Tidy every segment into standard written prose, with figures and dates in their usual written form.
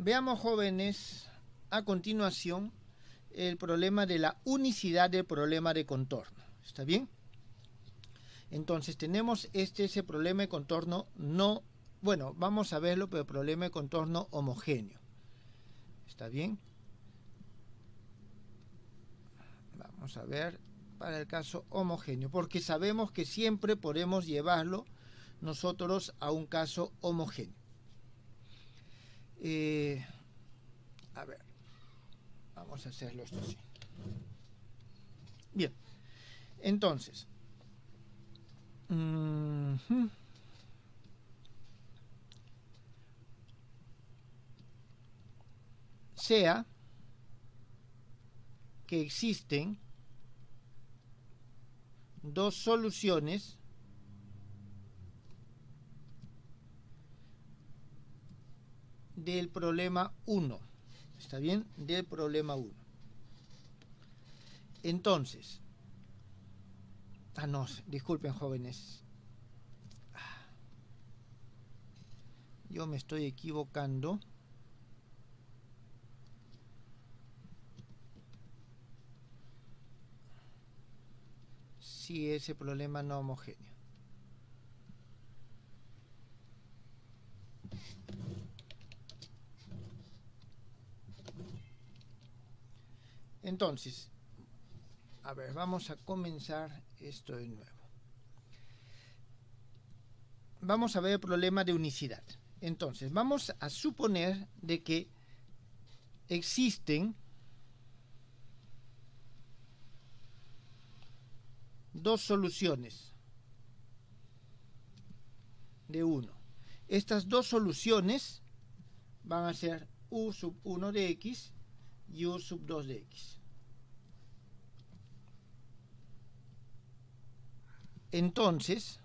Veamos, jóvenes, a continuación el problema de la unicidad del problema de contorno. ¿Está bien? Entonces tenemos ese problema de contorno no... Bueno, vamos a verlo, pero el problema de contorno homogéneo. ¿Está bien? Vamos a ver para el caso homogéneo, porque sabemos que siempre podemos llevarlo nosotros a un caso homogéneo. A ver, vamos a hacerlo esto así. Bien, entonces, sea que existen dos soluciones del problema 1. ¿Está bien? Del problema 1. Entonces, no, disculpen, jóvenes. Yo me estoy equivocando. Sí, ese problema no homogéneo. Entonces, a ver, vamos a comenzar esto de nuevo. Vamos a ver el problema de unicidad. Entonces, vamos a suponer de que existen dos soluciones de 1. Estas dos soluciones van a ser u sub 1 de x y u sub 2 de x. Entonces,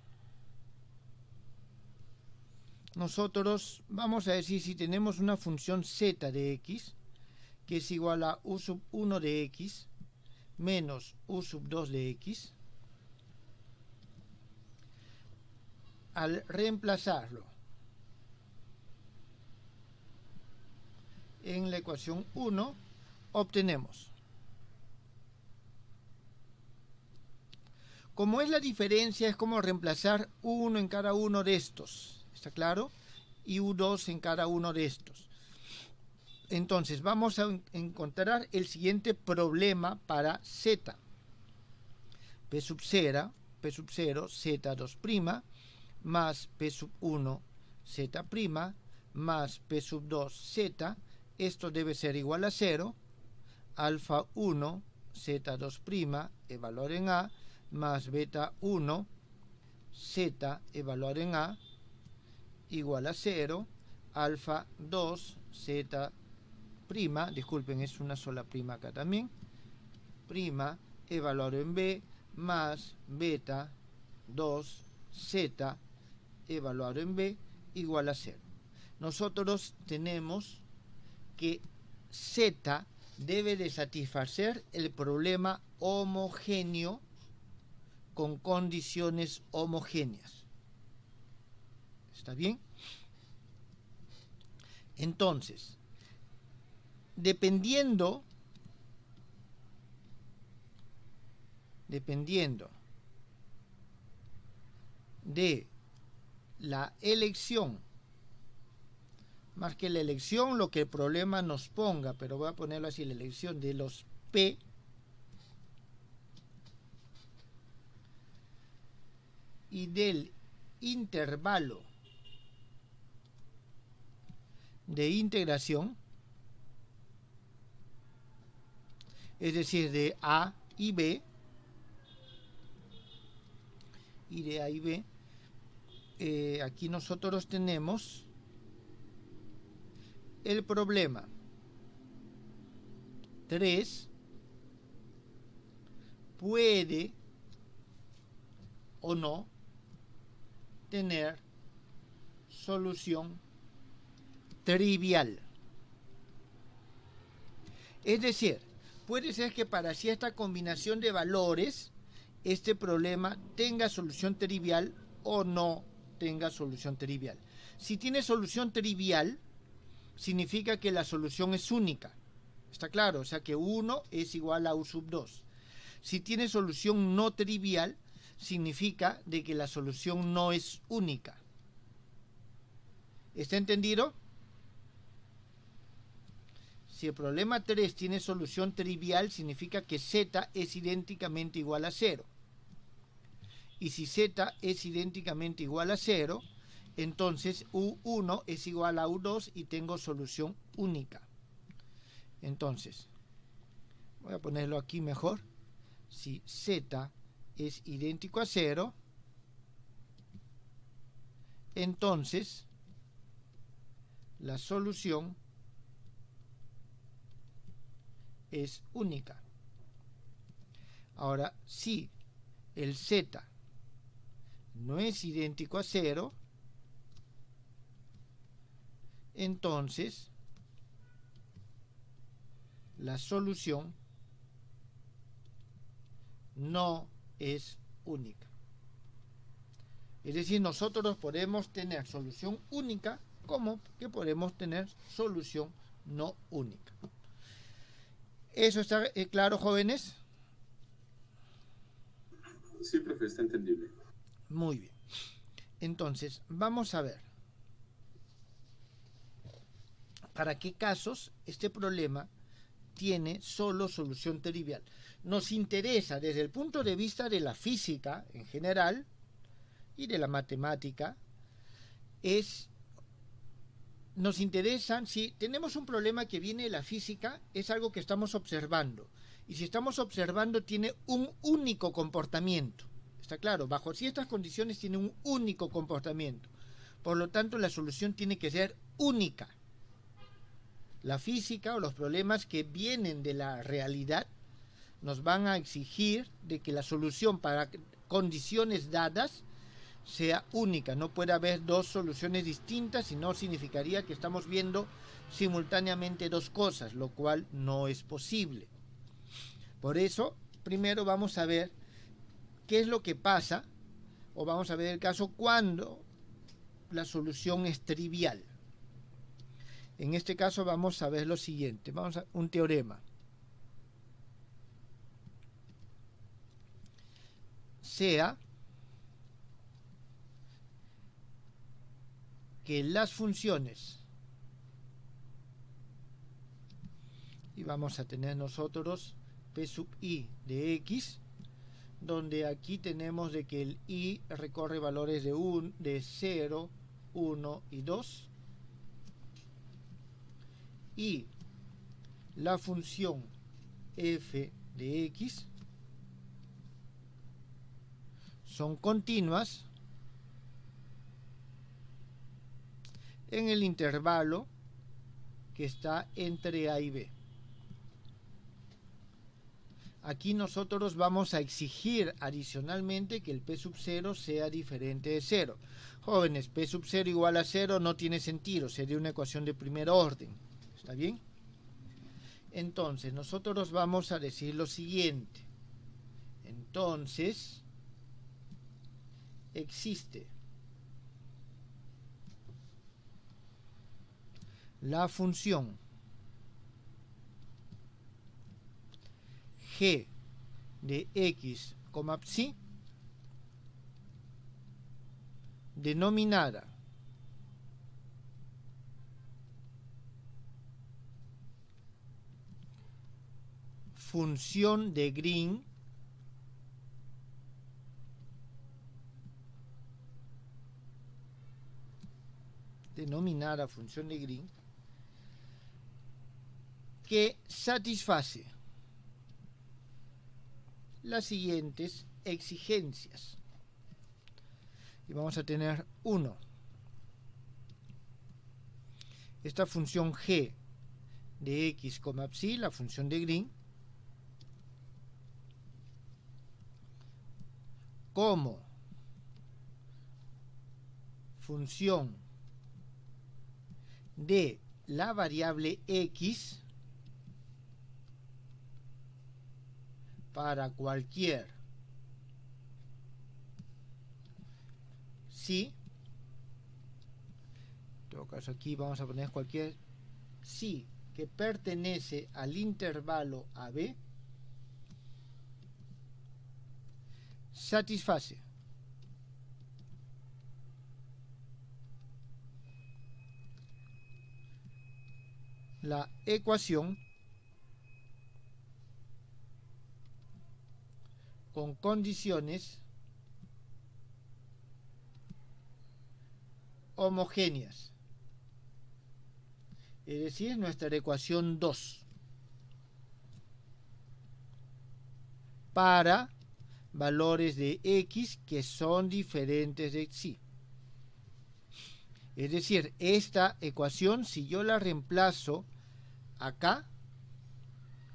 nosotros vamos a decir si tenemos una función z de x que es igual a u sub 1 de x menos u sub 2 de x, al reemplazarlo en la ecuación 1, obtenemos, como es la diferencia, es como reemplazar u1 en cada uno de estos, ¿está claro? Y u2 en cada uno de estos. Entonces vamos a encontrar el siguiente problema para z. P sub 0, z2' más P sub 1, z' más P sub 2, z. Esto debe ser igual a 0. Alfa 1, z2', evaluar en A, más beta 1, z, evaluar en A, igual a 0. Alfa 2, z', disculpen, es una sola prima acá también, prima, evaluar en B, más beta 2, z, evaluar en B, igual a 0. Nosotros tenemos que z debe de satisfacer el problema homogéneo con condiciones homogéneas. ¿Está bien? Entonces, dependiendo de la elección, más que la elección, lo que el problema nos ponga, pero voy a ponerlo así, la elección de los P y del intervalo de integración, es decir, de A y B, aquí nosotros tenemos el problema 3 puede o no tener solución trivial. Es decir, puede ser que para cierta combinación de valores este problema tenga solución trivial o no tenga solución trivial. Si tiene solución trivial, significa que la solución es única. ¿Está claro? O sea que 1 es igual a u sub 2. Si tiene solución no trivial, significa de que la solución no es única. ¿Está entendido? Si el problema 3 tiene solución trivial, significa que z es idénticamente igual a 0. Y si z es idénticamente igual a 0, entonces u1 es igual a u2 y tengo solución única. Entonces, voy a ponerlo aquí mejor. Si z es idéntico a 0, entonces la solución es única. Ahora, si el z no es idéntico a 0, entonces la solución no es única. Es decir, nosotros podemos tener solución única como que podemos tener solución no única. ¿Eso está claro, jóvenes? Sí, profe, está entendible. Muy bien. Entonces, vamos a ver. ¿Para qué casos este problema tiene solo solución trivial? Nos interesa desde el punto de vista de la física en general y de la matemática, nos interesan, si tenemos un problema que viene de la física, es algo que estamos observando. Y si estamos observando, tiene un único comportamiento. ¿Está claro? Bajo ciertas condiciones tiene un único comportamiento. Por lo tanto, la solución tiene que ser única. La física o los problemas que vienen de la realidad nos van a exigir de que la solución para condiciones dadas sea única. No puede haber dos soluciones distintas, y no significaría que estamos viendo simultáneamente dos cosas, lo cual no es posible. Por eso, primero vamos a ver qué es lo que pasa, o vamos a ver el caso cuando la solución es trivial. En este caso vamos a ver lo siguiente. Vamos a un teorema. Sea que las funciones, y vamos a tener nosotros p sub i de x, donde aquí tenemos de que el i recorre valores de 0, 1 y 2, y la función f de x son continuas en el intervalo que está entre a y b. Aquí nosotros vamos a exigir adicionalmente que el p sub 0 sea diferente de 0. Jóvenes, p sub 0 igual a 0 no tiene sentido, sería una ecuación de primer orden. ¿Está bien? Entonces, nosotros vamos a decir lo siguiente. Entonces, existe la función g de x, psi, denominada función de Green que satisface las siguientes exigencias. Y vamos a tener 1. Esta función g de x, psi, la función de Green, como función de la variable x para cualquier sí, en todo caso aquí vamos a poner cualquier psi que pertenece al intervalo AB satisface la ecuación con condiciones homogéneas, es decir, nuestra ecuación 2, para valores de x que son diferentes de psi. Es decir, esta ecuación, si yo la reemplazo acá,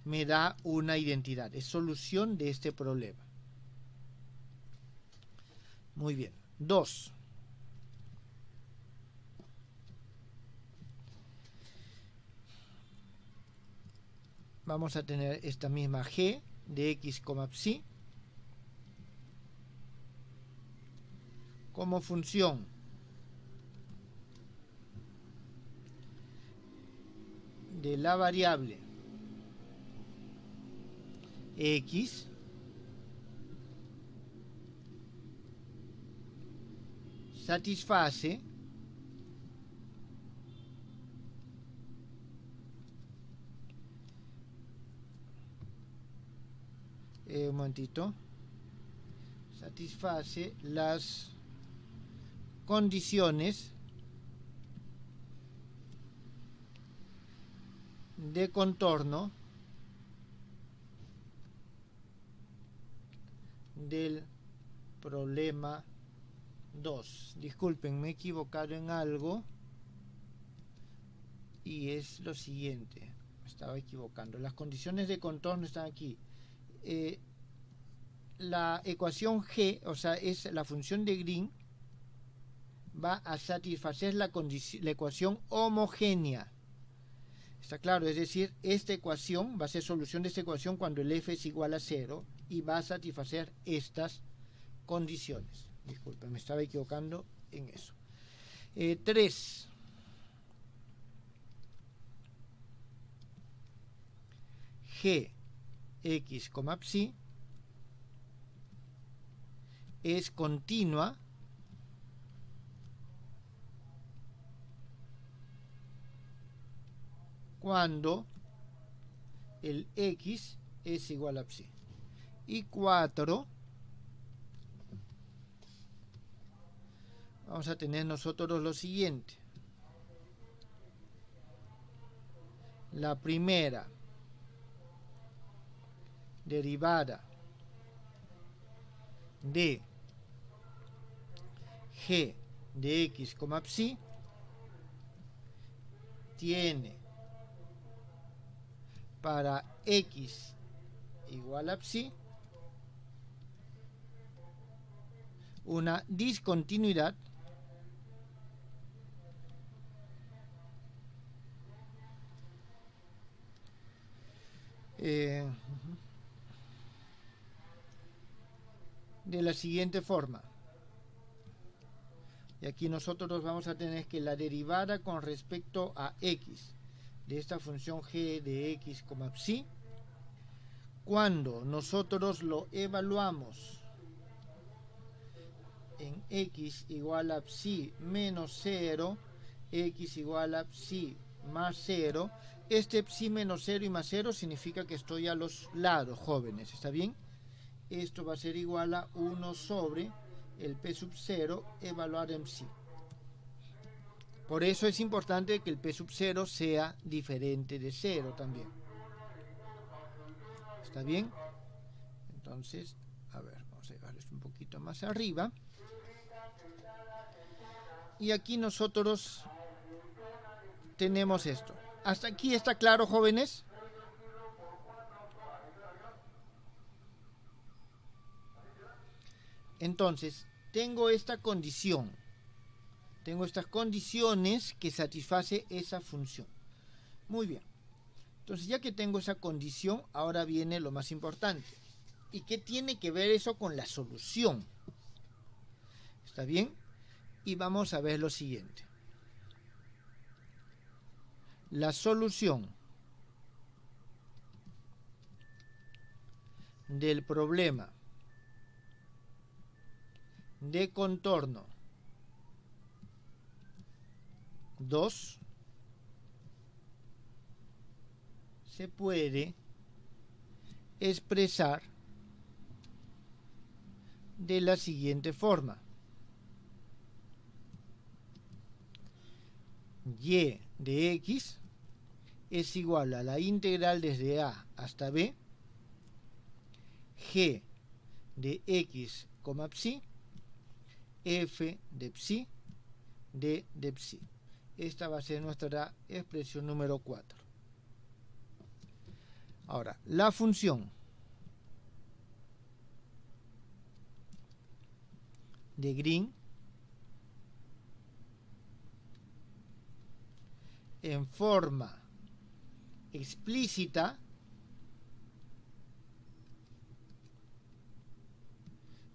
me da una identidad, es solución de este problema. Muy bien. 2. Vamos a tener esta misma g de x, psi como función de la variable x satisface un momentito, satisface las condiciones de contorno del problema 2. Disculpen, me he equivocado en algo y es lo siguiente, me estaba equivocando. Las condiciones de contorno están aquí. La ecuación g, o sea, es la función de Green, va a satisfacer la ecuación homogénea. Está claro, es decir, esta ecuación va a ser solución de esta ecuación cuando el f es igual a 0 y va a satisfacer estas condiciones. Disculpen, me estaba equivocando en eso. 3. G x, psi es continua cuando el x es igual a psi. Y 4, vamos a tener nosotros lo siguiente. La primera derivada de g de x, psi tiene para x igual a psi una discontinuidad de la siguiente forma. Y aquí nosotros vamos a tener que la derivada con respecto a x de esta función g de x, psi, cuando nosotros lo evaluamos en x igual a psi menos 0, x igual a psi más 0, este psi menos 0 y más 0 significa que estoy a los lados, jóvenes, ¿está bien? Esto va a ser igual a 1 sobre el p sub 0 evaluado en psi. Por eso es importante que el p sub 0 sea diferente de 0 también. ¿Está bien? Entonces, a ver, vamos a llevarlo un poquito más arriba. Y aquí nosotros tenemos esto. ¿Hasta aquí está claro, jóvenes? Entonces, tengo esta condición. Tengo estas condiciones que satisface esa función. Muy bien. Entonces, ya que tengo esa condición, ahora viene lo más importante. ¿Y qué tiene que ver eso con la solución? ¿Está bien? Y vamos a ver lo siguiente. la solución del problema de contorno 2 se puede expresar de la siguiente forma: y de x es igual a la integral desde a hasta b g de x, psi, f de psi, d de psi. Esta va a ser nuestra expresión número 4. Ahora, la función de Green en forma explícita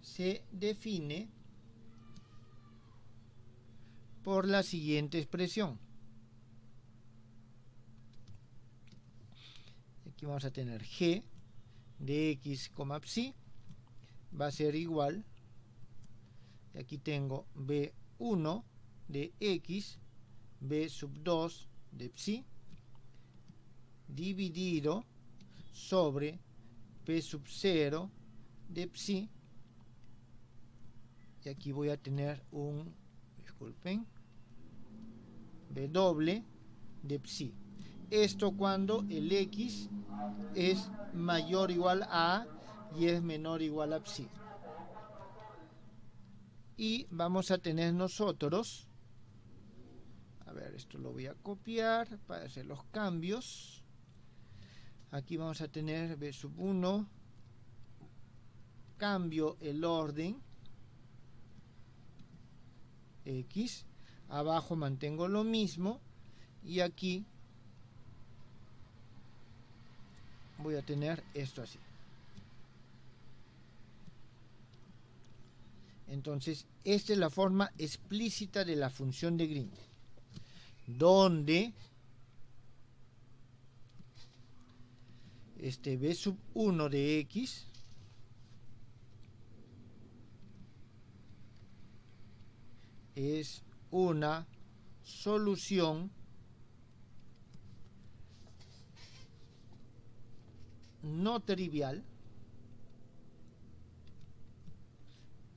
se define por la siguiente expresión. Aquí vamos a tener g de x, psi va a ser igual, y aquí tengo b1 de x, b sub 2 de psi, dividido sobre p sub 0 de psi, y aquí voy a tener un, disculpen, b doble de psi. Esto cuando el x es mayor o igual a y es menor o igual a psi. Y vamos a tener nosotros, a ver, esto lo voy a copiar para hacer los cambios. Aquí vamos a tener b sub 1, cambio el orden, x, abajo mantengo lo mismo, y aquí voy a tener esto así. Entonces, esta es la forma explícita de la función de Green, donde b sub 1 de x es una solución no trivial,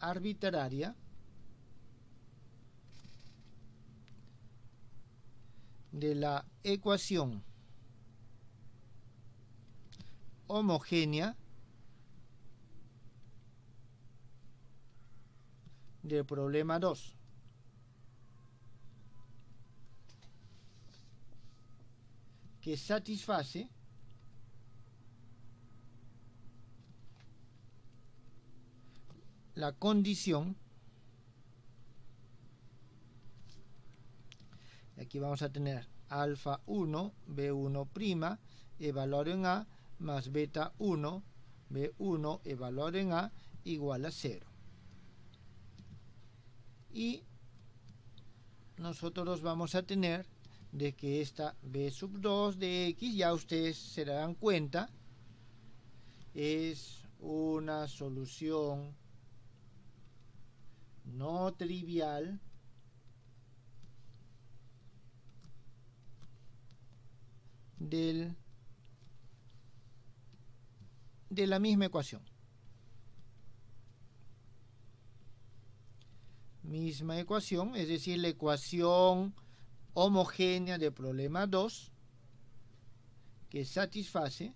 arbitraria, de la ecuación homogénea del problema 2. Que satisface la condición, aquí vamos a tener alfa 1, b1', valor en a, más beta 1, b1, valor en a, igual a 0. Y nosotros vamos a tener de que esta b sub 2 de x, ya ustedes se darán cuenta, es una solución no trivial de la misma ecuación. Misma ecuación, es decir, la ecuación homogénea del problema 2 que satisface,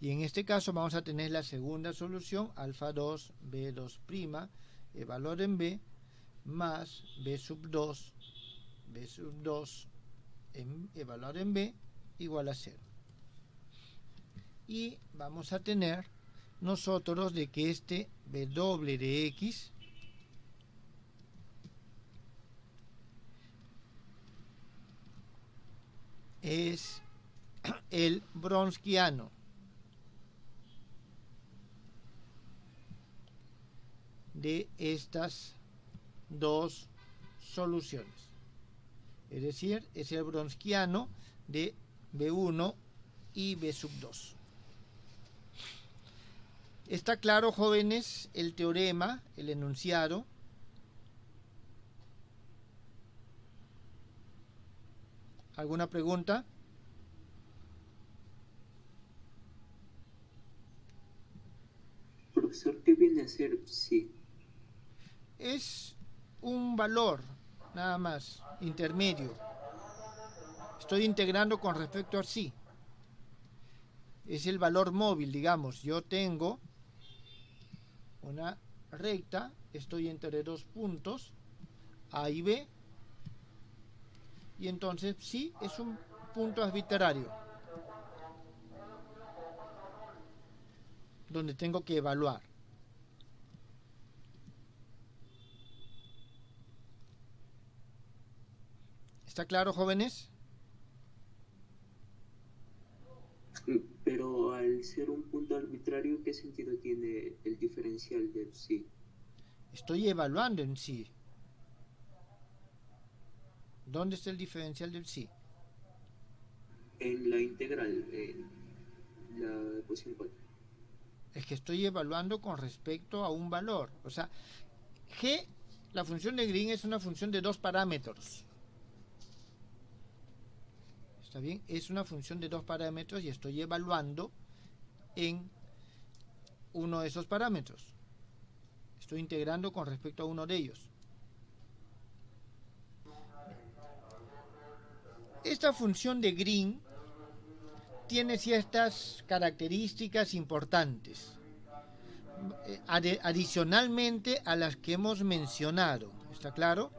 y en este caso vamos a tener la segunda solución, alfa 2, b2', valor en b, más b sub 2, valor en b, igual a 0. Y vamos a tener nosotros de que este b doble de x es el Wronskiano de estas dos soluciones. Es decir, es el Wronskiano de B1 y B sub 2. ¿Está claro, jóvenes, el teorema, el enunciado? ¿Alguna pregunta? Profesor, ¿qué viene a ser psi? Es un valor, nada más, intermedio. Estoy integrando con respecto a psi. Es el valor móvil, digamos. Yo tengo una recta, estoy entre dos puntos, A y B, y entonces psi es un punto arbitrario, donde tengo que evaluar. ¿Está claro, jóvenes? Pero al ser un punto arbitrario, ¿qué sentido tiene el diferencial de psi? Estoy evaluando en psi. ¿Dónde está el diferencial del psi? En la integral, en la ecuación 4. Es que estoy evaluando con respecto a un valor. O sea, g, la función de Green es una función de dos parámetros. ¿Está bien? Es una función de dos parámetros y estoy evaluando en uno de esos parámetros. Estoy integrando con respecto a uno de ellos. Esta función de Green tiene ciertas características importantes, adicionalmente a las que hemos mencionado. ¿Está claro?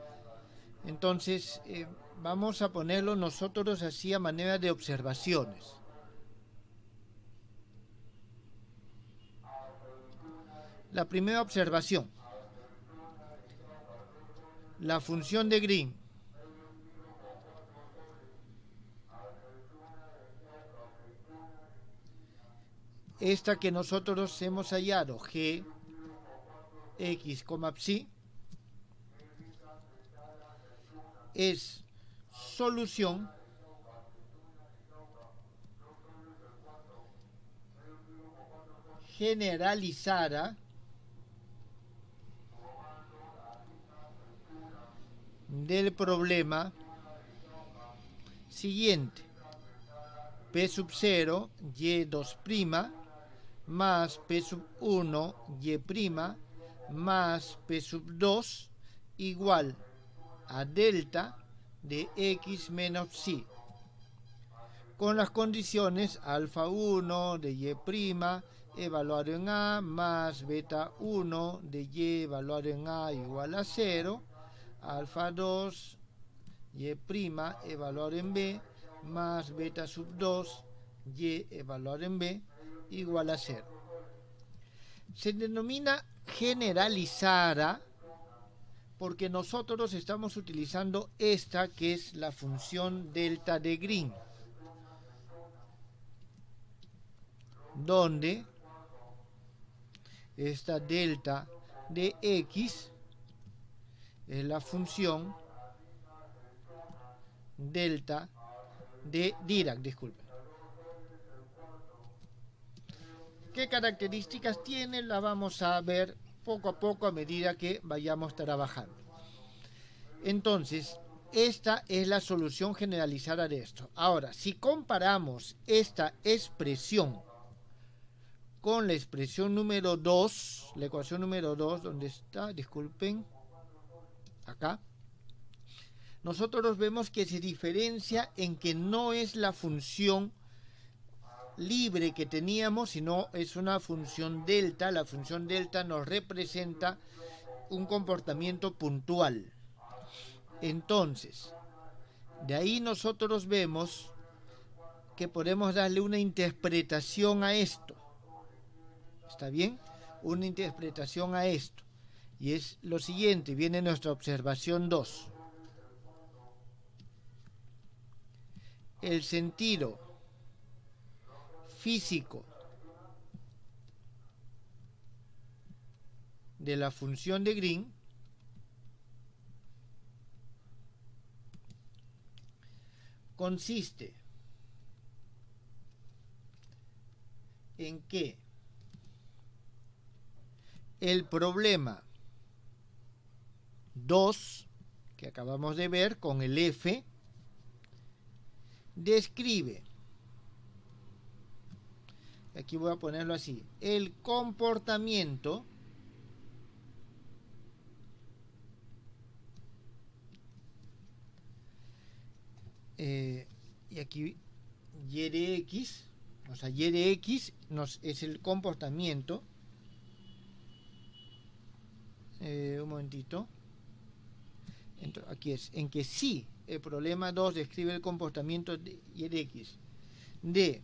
Entonces, vamos a ponerlo nosotros así a manera de observaciones. La primera observación. La función de Green esta que nosotros hemos hallado, g, x, psi, es solución generalizada del problema siguiente: P sub 0, y2' más P sub 1, y' más P sub 2 igual a delta de x menos psi, con las condiciones alfa 1 de y' evaluado en A más beta 1 de y evaluado en A igual a 0, alfa 2 y' evaluado en B más beta sub 2 y evaluado en B igual a 0. Se denomina generalizada porque nosotros estamos utilizando esta que es la función delta de Green, donde esta delta de x es la función delta de Dirac, disculpen. ¿Qué características tiene? La vamos a ver poco a poco a medida que vayamos trabajando. Entonces, esta es la solución generalizada de esto. Ahora, si comparamos esta expresión con la expresión número 2, la ecuación número 2, ¿dónde está? Disculpen, acá. Nosotros vemos que se diferencia en que no es la función libre que teníamos, sino es una función delta. La función delta nos representa un comportamiento puntual. Entonces, de ahí nosotros vemos que podemos darle una interpretación a esto. ¿Está bien? Una interpretación a esto. Y es lo siguiente, viene nuestra observación 2. El sentido físico de la función de Green consiste en que el problema 2 que acabamos de ver con el F describe, aquí voy a ponerlo así, el comportamiento y aquí y de x, o sea, y de x es el comportamiento. Un momentito. Entonces, aquí es en que si el problema 2 describe el comportamiento de y de x de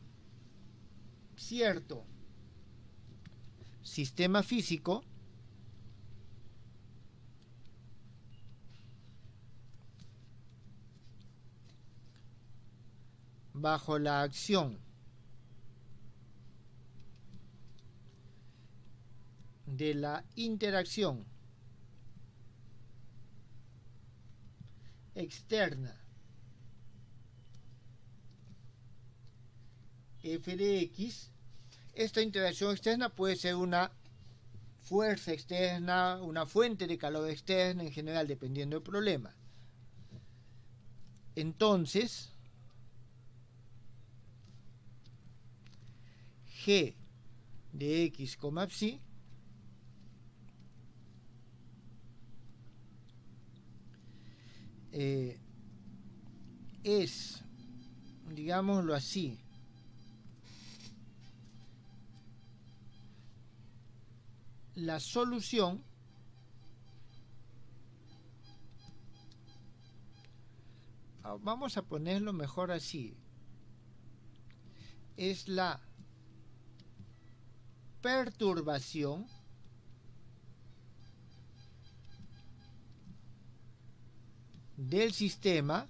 cierto sistema físico, bajo la acción de la interacción externa f de x, esta interacción externa puede ser una fuerza externa, una fuente de calor externa, en general, dependiendo del problema. Entonces, g de x, psi es, digámoslo así, la solución vamos a ponerlo mejor así, es la perturbación del sistema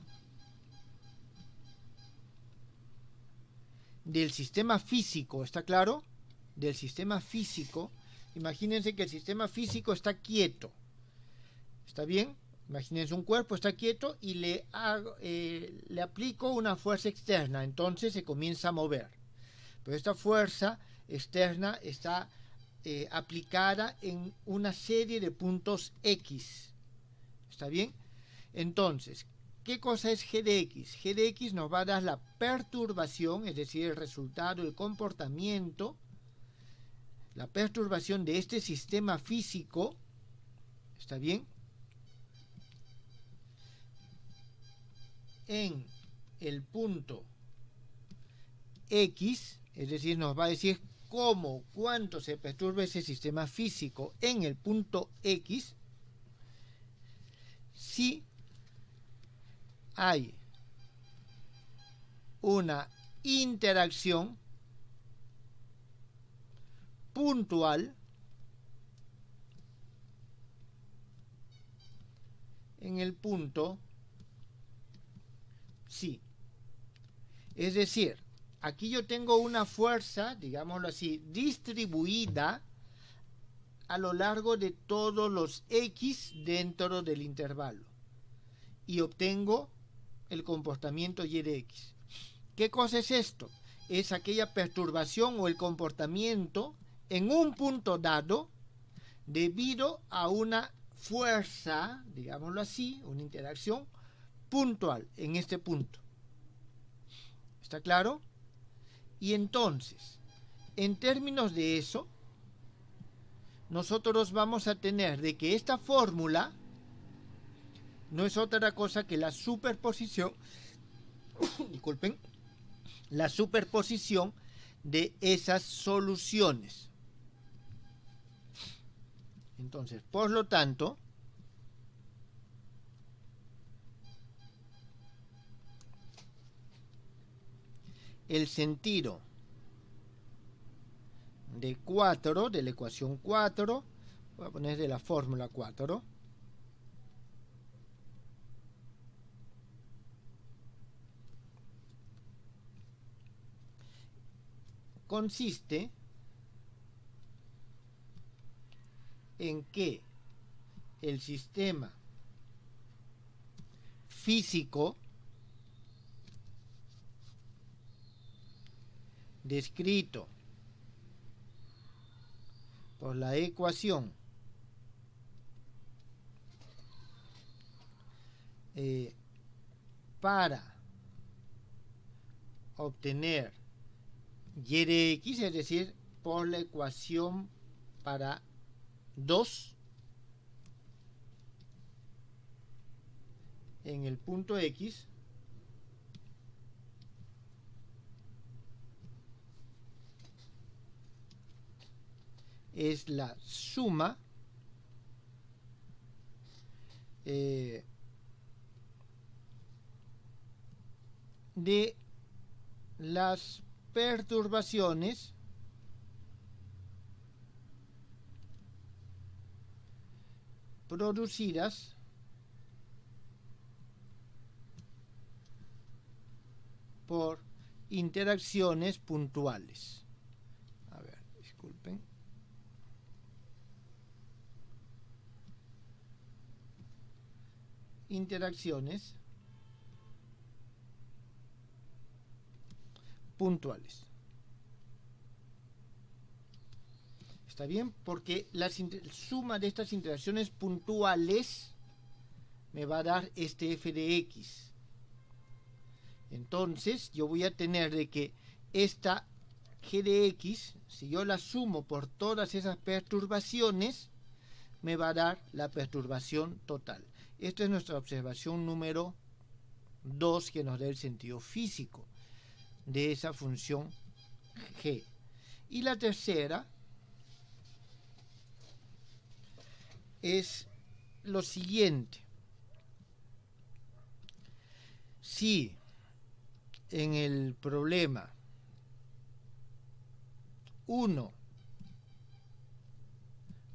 físico, ¿está claro? Del sistema físico. Imagínense que el sistema físico está quieto, ¿está bien? Imagínense un cuerpo está quieto y le aplico una fuerza externa, entonces se comienza a mover. Pero esta fuerza externa está aplicada en una serie de puntos X, ¿está bien? Entonces, ¿qué cosa es g de x? G de x nos va a dar la perturbación, es decir, el resultado, el comportamiento, la perturbación de este sistema físico, ¿está bien? En el punto X, es decir, nos va a decir cuánto se perturba ese sistema físico en el punto X, si hay una interacción puntual en el punto sí. Es decir, aquí yo tengo una fuerza, digámoslo así, distribuida a lo largo de todos los X dentro del intervalo y obtengo el comportamiento y de x. ¿Qué cosa es esto? Es aquella perturbación o el comportamiento en un punto dado debido a una fuerza, digámoslo así, una interacción puntual en este punto. ¿Está claro? Y entonces, en términos de eso, nosotros vamos a tener de que esta fórmula no es otra cosa que la superposición, disculpen, la superposición de esas soluciones. Entonces, por lo tanto, el sentido de 4, de la ecuación 4, voy a poner de la fórmula 4, consiste en que el sistema físico descrito por la ecuación para obtener y de x, es decir, por la ecuación para 2 en el punto x, es la suma de las perturbaciones producidas por interacciones puntuales. A ver, disculpen. Interacciones puntuales. ¿Está bien? Porque la suma de estas interacciones puntuales me va a dar este f de x. Entonces yo voy a tener de que esta g de x, si yo la sumo por todas esas perturbaciones, me va a dar la perturbación total. Esta es nuestra observación número 2 que nos da el sentido físico de esa función g. Y la tercera es lo siguiente. Si en el problema 1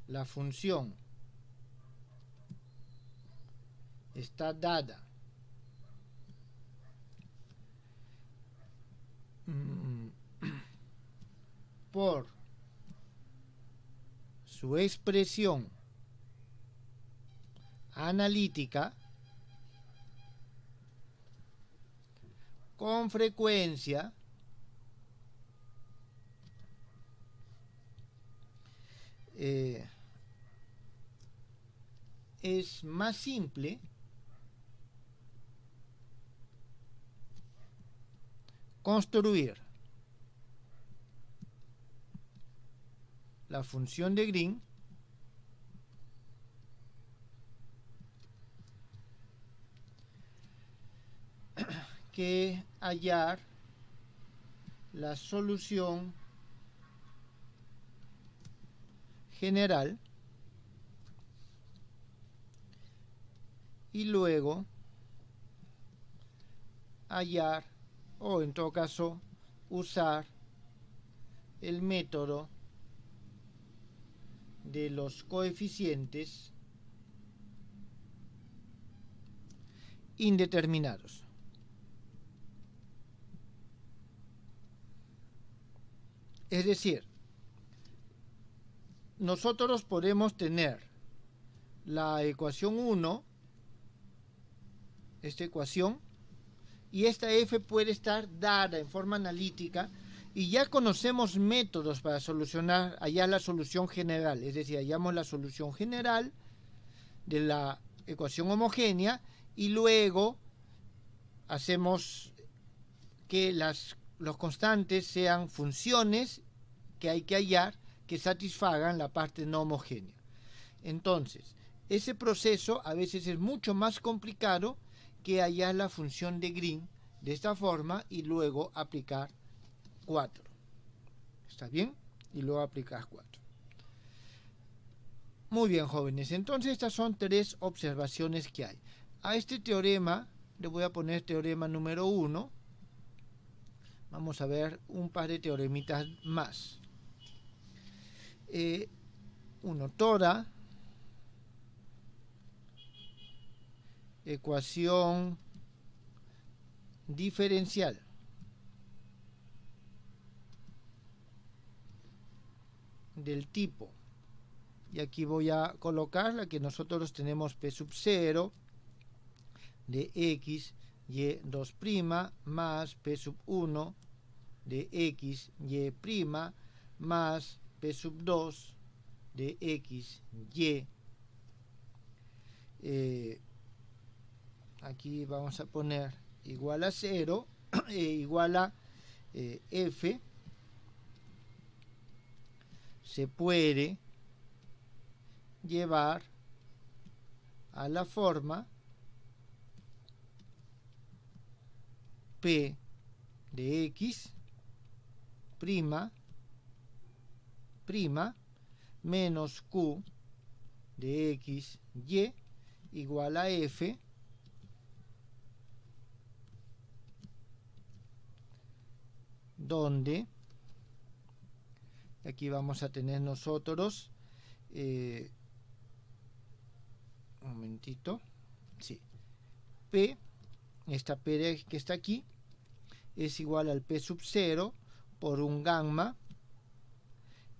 la función está dada por su expresión analítica, con frecuencia es más simple construir la función de Green que hallar la solución general y luego hallar, o en todo caso usar el método de los coeficientes indeterminados. Es decir, nosotros podemos tener la ecuación 1, esta ecuación, y esta f puede estar dada en forma analítica, y ya conocemos métodos para solucionar, hallar la solución general, es decir, hallamos la solución general de la ecuación homogénea y luego hacemos que los constantes sean funciones que hay que hallar que satisfagan la parte no homogénea. Entonces, ese proceso a veces es mucho más complicado que hallar la función de Green de esta forma y luego aplicar 4. ¿Está bien? Y luego aplicar 4. Muy bien, jóvenes. Entonces estas son 3 observaciones que hay. A este teorema le voy a poner teorema número 1. Vamos a ver un par de teoremitas más. Toda ecuación diferencial del tipo, y aquí voy a colocar la que nosotros tenemos p sub 0 de x y 2' más p sub 1 de x y' más p sub 2 de x y. Aquí vamos a poner igual a 0 igual a f se puede llevar a la forma p de x prima menos q de x y igual a f donde aquí vamos a tener nosotros un momentito, sí, p, esta p que está aquí es igual al p sub 0 por un gamma,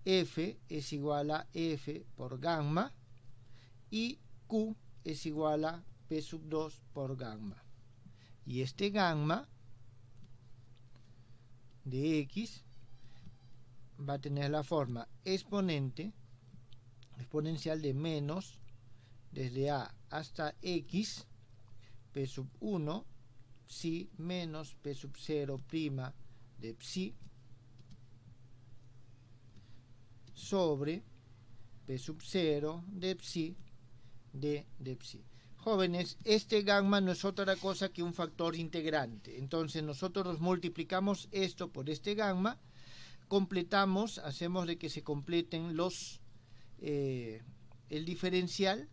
f es igual a f por gamma y q es igual a p sub 2 por gamma. Y este gamma de x va a tener la forma exponencial de menos desde a hasta x p sub 1 psi menos p sub 0' de psi sobre p sub 0 de psi de psi. Jóvenes, este gamma no es otra cosa que un factor integrante. Entonces nosotros multiplicamos esto por este gamma, completamos, hacemos de que se completen los el diferencial,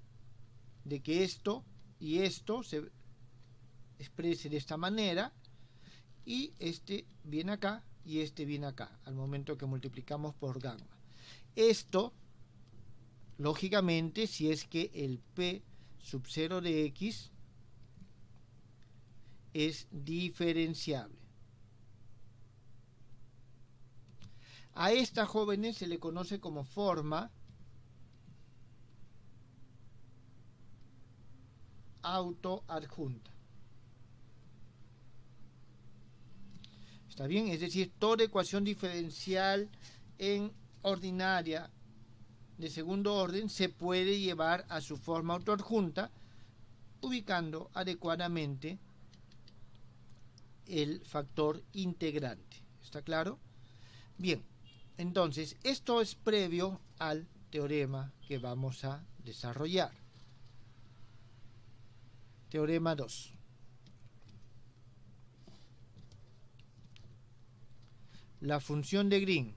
de que esto y esto se exprese de esta manera, y este viene acá y este viene acá, al momento que multiplicamos por gamma. Esto, lógicamente, si es que el p sub 0 de x es diferenciable. A esta, jóvenes, se le conoce como forma autoadjunta. ¿Está bien? Es decir, toda ecuación diferencial en ordinaria de segundo orden se puede llevar a su forma autoadjunta ubicando adecuadamente el factor integrante. ¿Está claro? Bien, entonces esto es previo al teorema que vamos a desarrollar. Teorema 2. La función de Green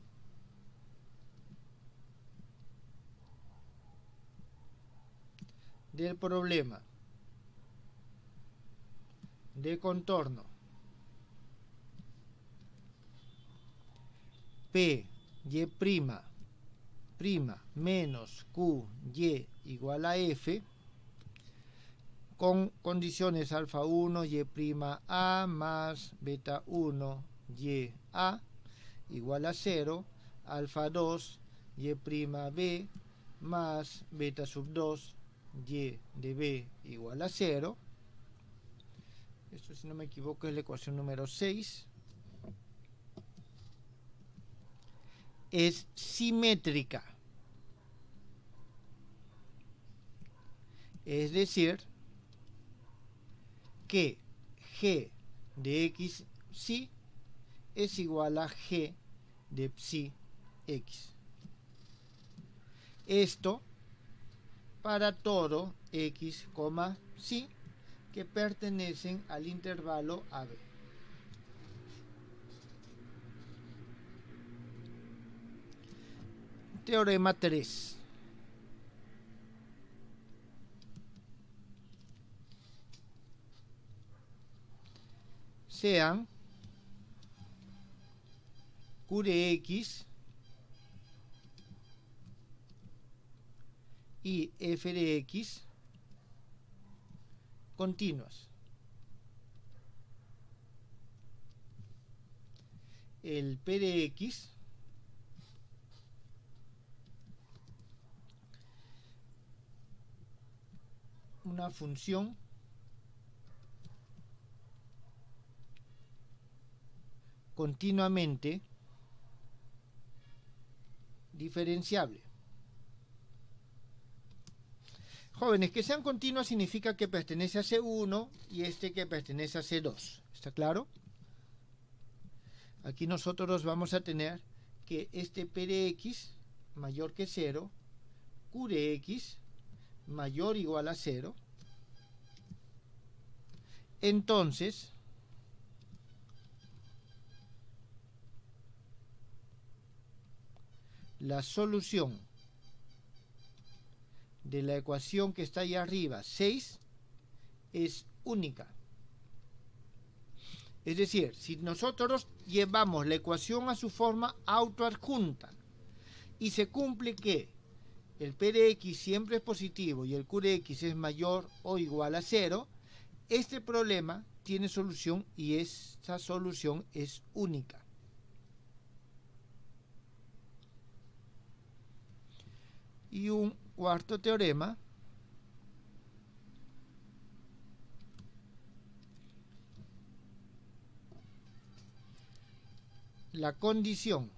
del problema de contorno P y' menos Q y igual a F con condiciones alfa 1 y' a más beta 1 y a igual a 0, alfa 2 y' b más beta sub 2 y de b igual a 0. Esto, si no me equivoco, es la ecuación número 6. Es simétrica. Es decir, que g de x psi es igual a g de psi x. Esto para todo x, psi que pertenecen al intervalo AB. Teorema 3. Sean Q de x y f de x continuas. El p de x una función continuamente diferenciable. Jóvenes, que sean continuas significa que pertenece a C1 y este que pertenece a C2. ¿Está claro? Aquí nosotros vamos a tener que este P de X mayor que 0, Q de X mayor o igual a 0. Entonces, la solución de la ecuación que está ahí arriba, 6, es única. Es decir, si nosotros llevamos la ecuación a su forma autoadjunta y se cumple que el P de X siempre es positivo y el Q de X es mayor o igual a 0, este problema tiene solución y esta solución es única. Y un cuarto teorema la condición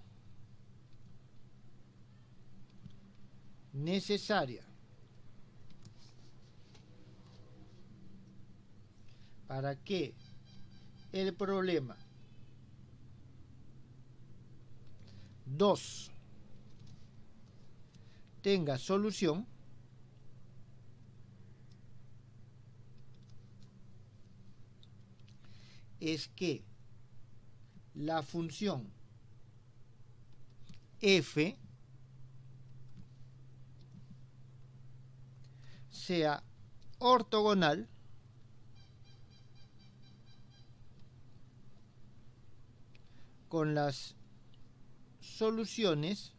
necesaria para que el problema 2 tenga solución es que la función f sea ortogonal con las soluciones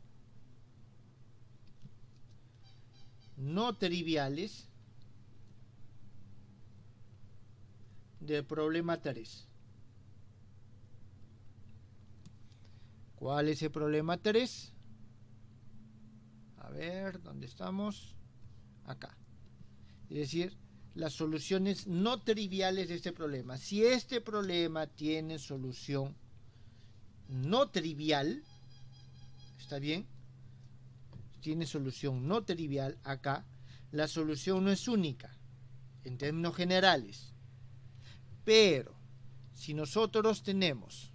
no triviales del problema 3. ¿Cuál es el problema 3? A ver, ¿dónde estamos? Acá. Es decir, las soluciones no triviales de este problema. Si este problema tiene solución no trivial, ¿está bien? Tiene solución no trivial acá, la solución no es única, en términos generales. Pero, si nosotros tenemos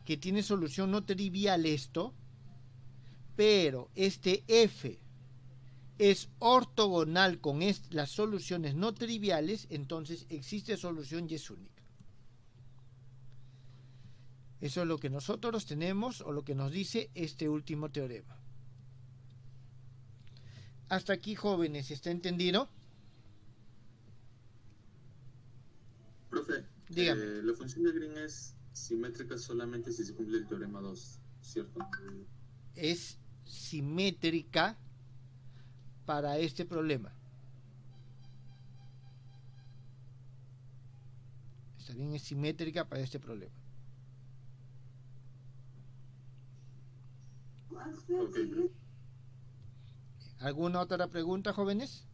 que tiene solución no trivial esto, pero este f es ortogonal con las soluciones no triviales, entonces existe solución y es única. Eso es lo que nosotros tenemos o lo que nos dice este último teorema. Hasta aquí, jóvenes, ¿está entendido? Profe, dígame. La función de Green es simétrica solamente si se cumple el teorema 2, ¿cierto? Es simétrica para este problema. Está bien, es simétrica para este problema. Okay. ¿Alguna otra pregunta, jóvenes?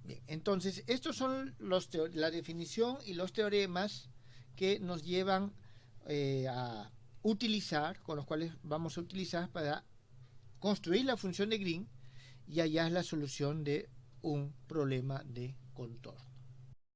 Bien, entonces, estos son la definición y los teoremas que nos llevan a utilizar, con los cuales vamos a utilizar para construir la función de Green y hallar la solución de un problema de contorno.